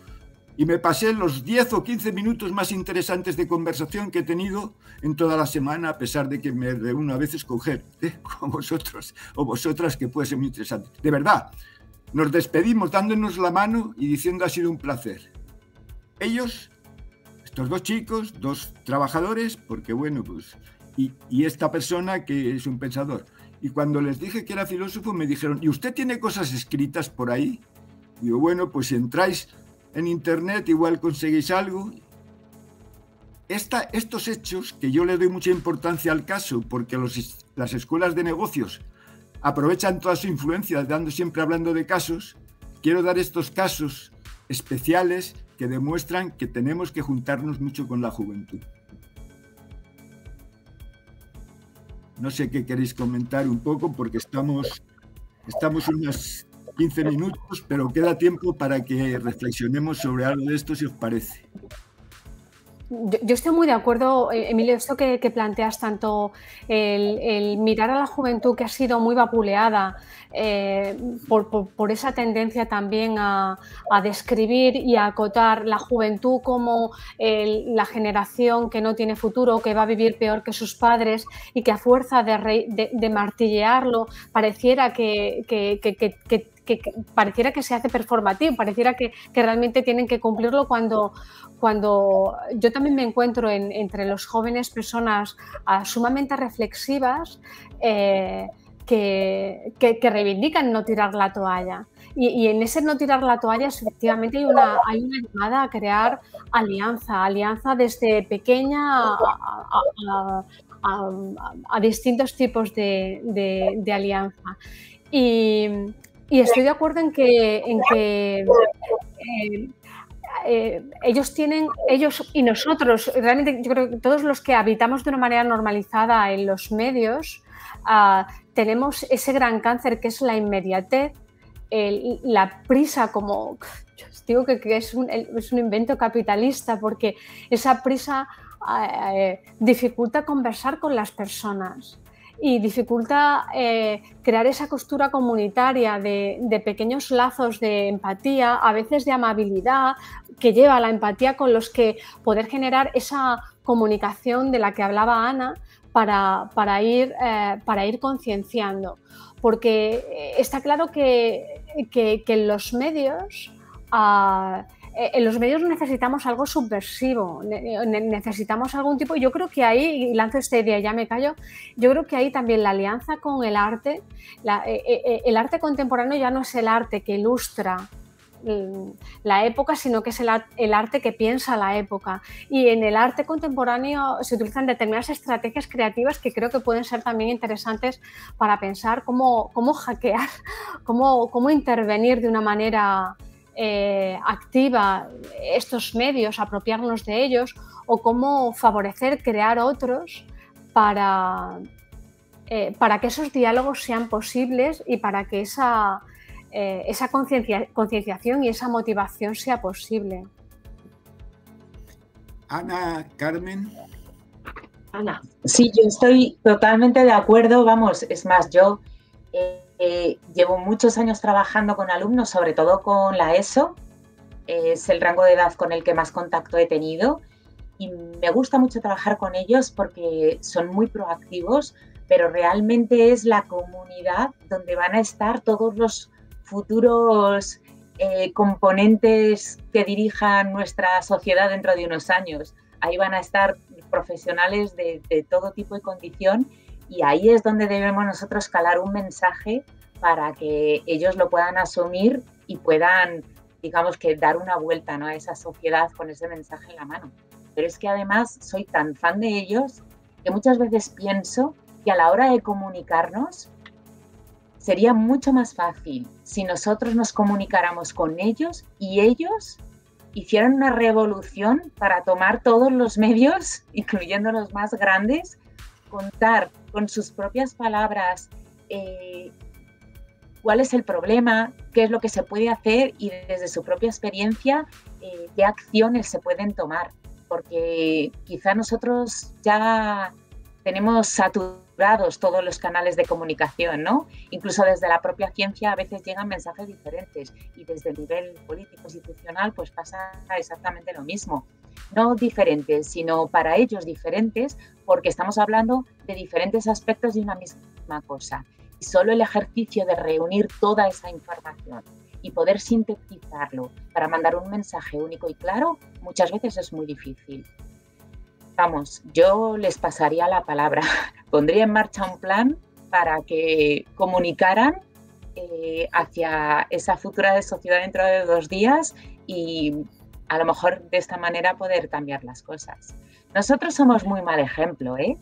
y me pasé los 10 o 15 minutos más interesantes de conversación que he tenido en toda la semana, a pesar de que me reúno a veces con gente como vosotros o vosotras, que puede ser muy interesante. De verdad. Nos despedimos dándonos la mano y diciendo ha sido un placer. Ellos, estos 2 chicos, 2 trabajadores, porque bueno, pues, y esta persona que es un pensador. Y cuando les dije que era filósofo me dijeron, ¿y usted tiene cosas escritas por ahí? Y digo, bueno, pues si entráis en internet igual conseguís algo. Estos hechos, que yo le doy mucha importancia al caso, porque las escuelas de negocios aprovechan toda su influencia siempre hablando de casos, quiero dar estos casos especiales que demuestran que tenemos que juntarnos mucho con la juventud. No sé qué queréis comentar un poco, porque estamos unos 15 minutos, pero queda tiempo para que reflexionemos sobre algo de esto, si os parece. Yo estoy muy de acuerdo, Emilio, esto que planteas, tanto el mirar a la juventud, que ha sido muy vapuleada por esa tendencia también a describir y a acotar la juventud como la generación que no tiene futuro, que va a vivir peor que sus padres, y que a fuerza de martillearlo pareciera pareciera que se hace performativo, pareciera que realmente tienen que cumplirlo, cuando yo también me encuentro entre los jóvenes personas sumamente reflexivas que reivindican no tirar la toalla. Y en ese no tirar la toalla, efectivamente, hay una llamada a crear alianza desde pequeña a distintos tipos de alianza. Y estoy de acuerdo en que ellos y nosotros, realmente yo creo que todos los que habitamos de una manera normalizada en los medios, tenemos ese gran cáncer que es la inmediatez, la prisa, como yo os digo que es un invento capitalista, porque esa prisa dificulta conversar con las personas y dificulta crear esa costura comunitaria de pequeños lazos de empatía, a veces de amabilidad, que lleva a la empatía, con los que poder generar esa comunicación de la que hablaba Ana para ir concienciando. Porque está claro que en los medios necesitamos algo subversivo, necesitamos algún tipo. Yo creo que ahí, y lanzo esta idea, ya me callo, yo creo que ahí también la alianza con el arte, el arte contemporáneo ya no es el arte que ilustra la época, sino que es el arte que piensa la época. Y en el arte contemporáneo se utilizan determinadas estrategias creativas que creo que pueden ser también interesantes para pensar cómo hackear, cómo intervenir de una manera activa estos medios, apropiarnos de ellos, o cómo favorecer crear otros para que esos diálogos sean posibles y para que esa concienciación y esa motivación sea posible. Ana, Carmen. Ana. Sí, yo estoy totalmente de acuerdo. Vamos, es más, yo llevo muchos años trabajando con alumnos, sobre todo con la ESO. Es el rango de edad con el que más contacto he tenido y me gusta mucho trabajar con ellos porque son muy proactivos, pero realmente es la comunidad donde van a estar todos los futuros componentes que dirijan nuestra sociedad dentro de unos años. Ahí van a estar profesionales de todo tipo y condición, y ahí es donde debemos nosotros calar un mensaje para que ellos lo puedan asumir y puedan, digamos, que dar una vuelta, ¿no?, a esa sociedad con ese mensaje en la mano. Pero es que además soy tan fan de ellos que muchas veces pienso que a la hora de comunicarnos sería mucho más fácil si nosotros nos comunicáramos con ellos y ellos hicieran una revolución para tomar todos los medios, incluyendo los más grandes, contar con sus propias palabras cuál es el problema, qué es lo que se puede hacer y desde su propia experiencia qué acciones se pueden tomar. Porque quizá nosotros ya tenemos saturados todos los canales de comunicación, ¿no? Incluso desde la propia ciencia a veces llegan mensajes diferentes y desde el nivel político institucional pues pasa exactamente lo mismo. No diferentes, sino para ellos diferentes, porque estamos hablando de diferentes aspectos de una misma cosa. Y solo el ejercicio de reunir toda esa información y poder sintetizarlo para mandar un mensaje único y claro, muchas veces es muy difícil. Vamos, yo les pasaría la palabra. Pondría en marcha un plan para que comunicaran hacia esa futura sociedad dentro de 2 días y a lo mejor de esta manera poder cambiar las cosas. Nosotros somos muy mal ejemplo, ¿eh?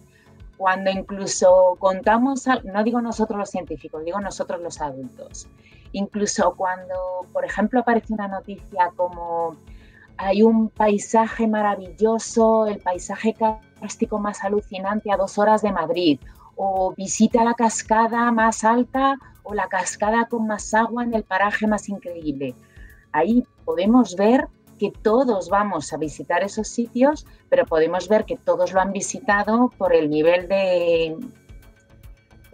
Cuando incluso contamos, no digo nosotros los científicos, digo nosotros los adultos. Incluso cuando, por ejemplo, aparece una noticia como hay un paisaje maravilloso, el paisaje kárstico más alucinante a 2 horas de Madrid, o visita la cascada más alta o la cascada con más agua en el paraje más increíble. Ahí podemos ver que todos vamos a visitar esos sitios, pero podemos ver que todos lo han visitado por el nivel de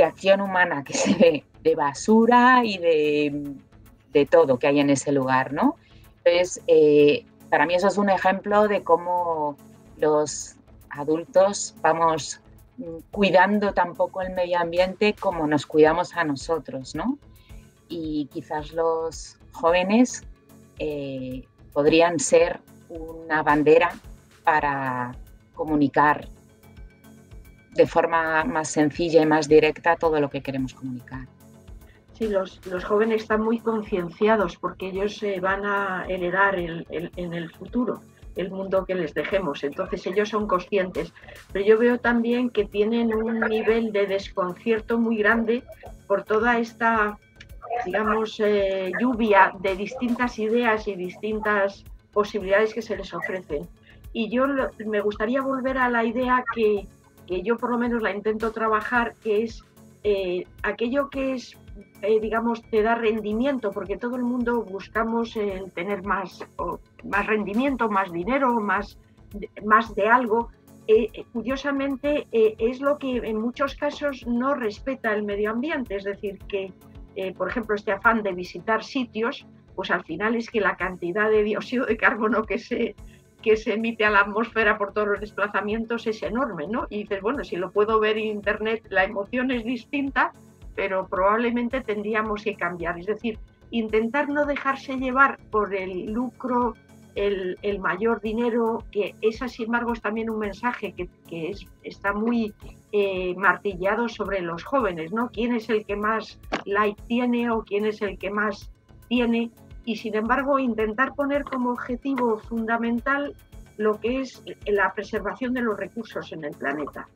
acción humana que se ve, de basura y de todo que hay en ese lugar, ¿no? Entonces, para mí eso es un ejemplo de cómo los adultos vamos cuidando tampoco el medio ambiente como nos cuidamos a nosotros, ¿no? Y quizás los jóvenes podrían ser una bandera para comunicar de forma más sencilla y más directa todo lo que queremos comunicar. Sí, los jóvenes están muy concienciados porque ellos van a heredar en el futuro el mundo que les dejemos, entonces ellos son conscientes, pero yo veo también que tienen un nivel de desconcierto muy grande por toda esta, digamos, lluvia de distintas ideas y distintas posibilidades que se les ofrecen. Y yo me gustaría volver a la idea que yo por lo menos la intento trabajar, que es aquello que es, digamos, te da rendimiento, porque todo el mundo buscamos el tener más rendimiento, más dinero, más de algo. Curiosamente, es lo que en muchos casos no respeta el medio ambiente, es decir, que, por ejemplo, este afán de visitar sitios, pues al final es que la cantidad de dióxido de carbono que se emite a la atmósfera por todos los desplazamientos es enorme, ¿no? Y dices, bueno, si lo puedo ver en internet, la emoción es distinta, pero probablemente tendríamos que cambiar. Es decir, intentar no dejarse llevar por el lucro, el mayor dinero, que esa, sin embargo, es también un mensaje que está muy martillado sobre los jóvenes, ¿no? ¿Quién es el que más like tiene o quién es el que más tiene? Y, sin embargo, intentar poner como objetivo fundamental lo que es la preservación de los recursos en el planeta.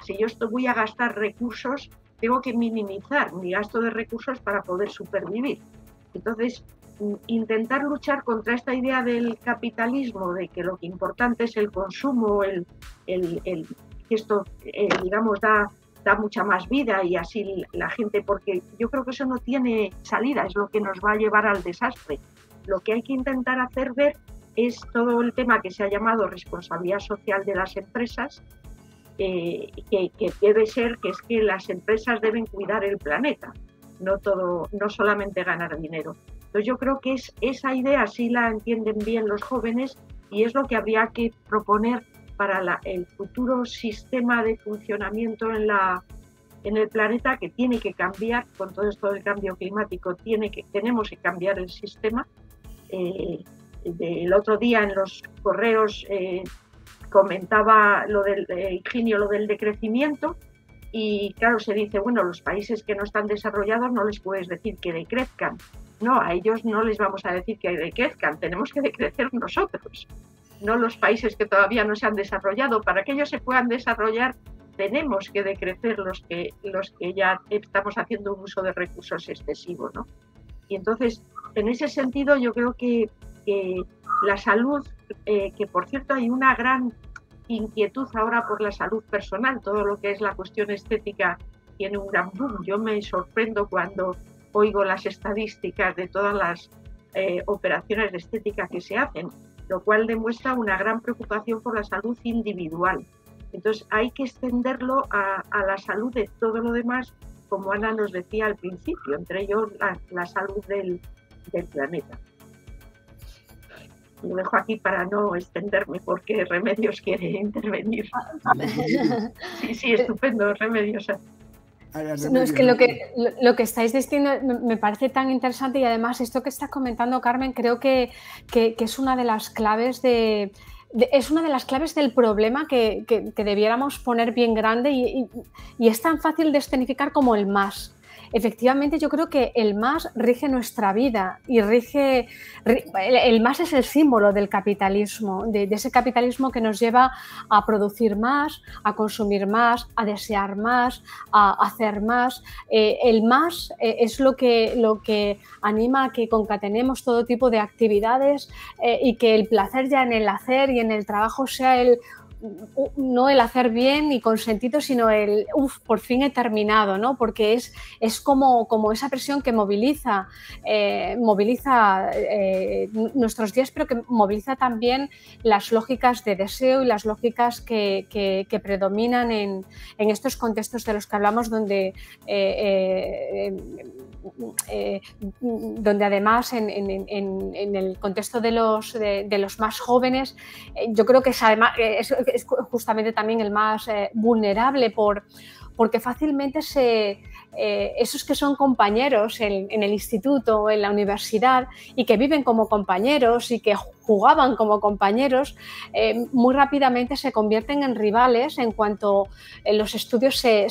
Si yo voy a gastar recursos, tengo que minimizar mi gasto de recursos para poder supervivir. Entonces, intentar luchar contra esta idea del capitalismo, de que lo que importante es el consumo, esto, digamos, da mucha más vida y así la gente, porque yo creo que eso no tiene salida, es lo que nos va a llevar al desastre. Lo que hay que intentar hacer ver es todo el tema que se ha llamado responsabilidad social de las empresas, que debe ser que es que las empresas deben cuidar el planeta, no solamente ganar dinero. Entonces yo creo que esa idea sí la entienden bien los jóvenes y es lo que habría que proponer para el futuro sistema de funcionamiento en el planeta, que tiene que cambiar con todo esto del cambio climático. Tenemos que cambiar el sistema. El otro día en los correos comentaba Higinio lo del decrecimiento y claro, se dice, bueno, los países que no están desarrollados no les puedes decir que decrezcan. No, a ellos no les vamos a decir que decrezcan, tenemos que decrecer nosotros, no los países que todavía no se han desarrollado. Para que ellos se puedan desarrollar tenemos que decrecer los que ya estamos haciendo un uso de recursos excesivos, ¿no? Y entonces, en ese sentido, yo creo que la salud, que por cierto hay una gran inquietud ahora por la salud personal, todo lo que es la cuestión estética tiene un gran boom. Yo me sorprendo cuando oigo las estadísticas de todas las operaciones de estética que se hacen, lo cual demuestra una gran preocupación por la salud individual. Entonces hay que extenderlo a la salud de todo lo demás, como Ana nos decía al principio, entre ellos la salud del planeta. Lo dejo aquí para no extenderme porque Remedios quiere intervenir. Sí, estupendo, Remedios. No, es que lo que estáis diciendo me parece tan interesante y además esto que está comentando Carmen creo que es una de las claves es una de las claves del problema que debiéramos poner bien grande y es tan fácil de escenificar como el más. Efectivamente, yo creo que el más rige nuestra vida y el más es el símbolo del capitalismo, de ese capitalismo que nos lleva a producir más, a consumir más, a desear más, a hacer más. El más es lo que anima a que concatenemos todo tipo de actividades y que el placer ya en el hacer y en el trabajo sea no el hacer bien y con sentido, sino el por fin he terminado, ¿no? Porque es como esa presión que moviliza nuestros días, pero que moviliza también las lógicas de deseo y las lógicas que predominan en estos contextos de los que hablamos, donde además en el contexto de los más jóvenes, yo creo que es justamente también el más vulnerable porque fácilmente esos que son compañeros en el instituto, en la universidad y que viven como compañeros y que jugaban como compañeros, muy rápidamente se convierten en rivales en cuanto en los estudios se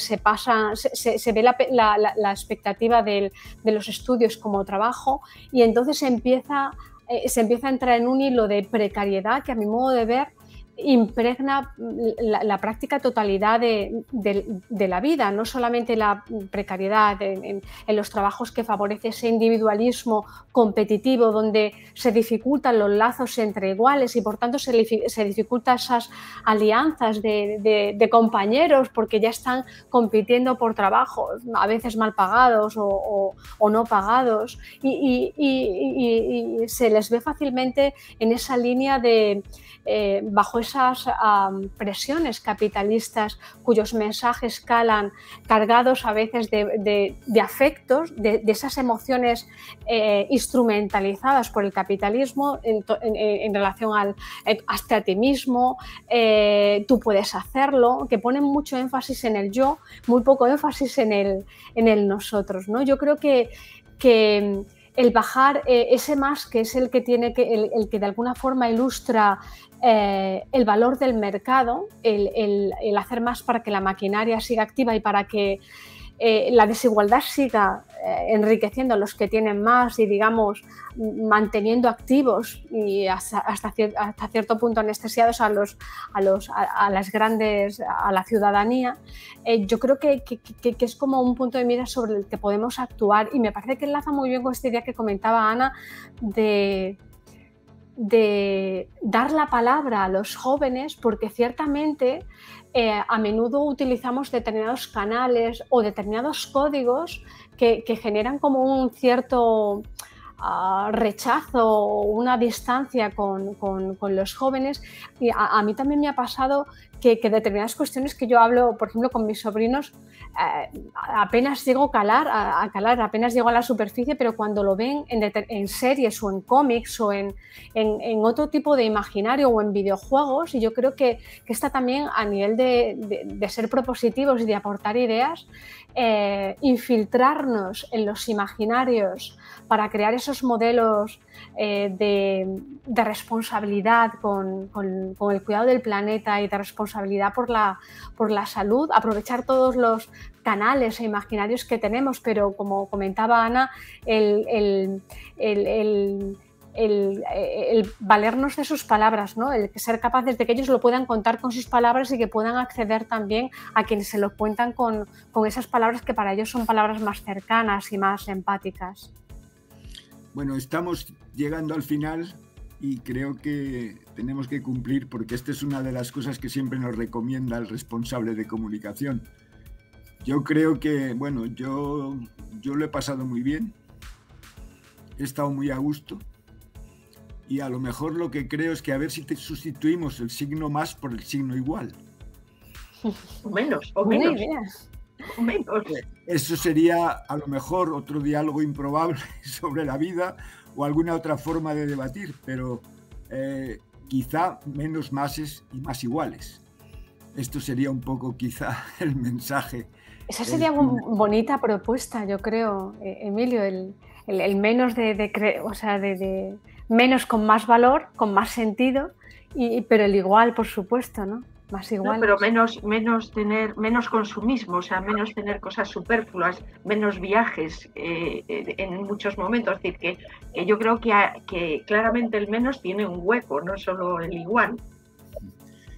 ve la expectativa de los estudios como trabajo, y entonces se empieza a entrar en un hilo de precariedad que, a mi modo de ver, impregna la práctica totalidad de la vida, no solamente la precariedad en los trabajos que favorece ese individualismo competitivo donde se dificultan los lazos entre iguales y por tanto se dificultan esas alianzas de compañeros porque ya están compitiendo por trabajos a veces mal pagados o no pagados, y se les ve fácilmente en esa línea de bajo esas presiones capitalistas cuyos mensajes calan cargados a veces de afectos, de esas emociones instrumentalizadas por el capitalismo en relación al hazte a ti mismo, tú puedes hacerlo, que ponen mucho énfasis en el yo, muy poco énfasis en el nosotros, ¿no? Yo creo que el bajar ese más, que es el que de alguna forma ilustra el valor del mercado, el hacer más para que la maquinaria siga activa y para que la desigualdad siga enriqueciendo a los que tienen más y, digamos, manteniendo activos y hasta cierto punto anestesiados a la ciudadanía. Yo creo que es como un punto de mira sobre el que podemos actuar, y me parece que enlaza muy bien con esta idea que comentaba Ana de dar la palabra a los jóvenes, porque ciertamente a menudo utilizamos determinados canales o determinados códigos que generan como un cierto rechazo o una distancia con los jóvenes. Y a mí también me ha pasado que determinadas cuestiones que yo hablo, por ejemplo, con mis sobrinos, apenas llego a calar, apenas llego a la superficie, pero cuando lo ven en series o en cómics o en otro tipo de imaginario o en videojuegos, y yo creo que está también a nivel de ser propositivos y de aportar ideas, infiltrarnos en los imaginarios para crear esos modelos de responsabilidad con el cuidado del planeta y de responsabilidad por la salud, aprovechar todos los canales e imaginarios que tenemos, pero como comentaba Ana, el valernos de sus palabras, ¿no? El ser capaces de que ellos lo puedan contar con sus palabras y que puedan acceder también a quienes se lo cuentan con esas palabras que para ellos son palabras más cercanas y más empáticas. Bueno, estamos llegando al final y creo que tenemos que cumplir, porque esta es una de las cosas que siempre nos recomienda el responsable de comunicación. Yo creo que, bueno, yo lo he pasado muy bien, he estado muy a gusto, y a lo mejor lo que creo es que a ver si sustituimos el signo más por el signo igual. O menos. Eso sería a lo mejor otro diálogo improbable sobre la vida o alguna otra forma de debatir, pero quizá menos máses y más iguales. Esto sería un poco quizá el mensaje. Esa sería una bonita propuesta, yo creo, Emilio, el menos de menos con más valor, con más sentido, pero el igual, por supuesto, ¿no? Más igual. No, pero menos consumismo, o sea, menos tener cosas superfluas, menos viajes en muchos momentos. Es decir, que yo creo que claramente el menos tiene un hueco, no solo el igual.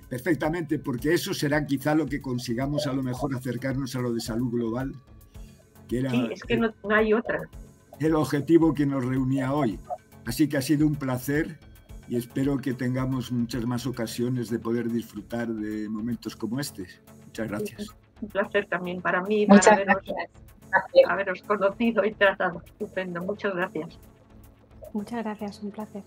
Perfectamente, porque eso será quizá lo que consigamos a lo mejor acercarnos a lo de salud global, que era sí, es que no hay otra. El objetivo que nos reunía hoy. Así que ha sido un placer y espero que tengamos muchas más ocasiones de poder disfrutar de momentos como este. Muchas gracias. Un placer también para mí, Muchas para haberos conocido y tratado. Estupendo, muchas gracias. Muchas gracias, un placer.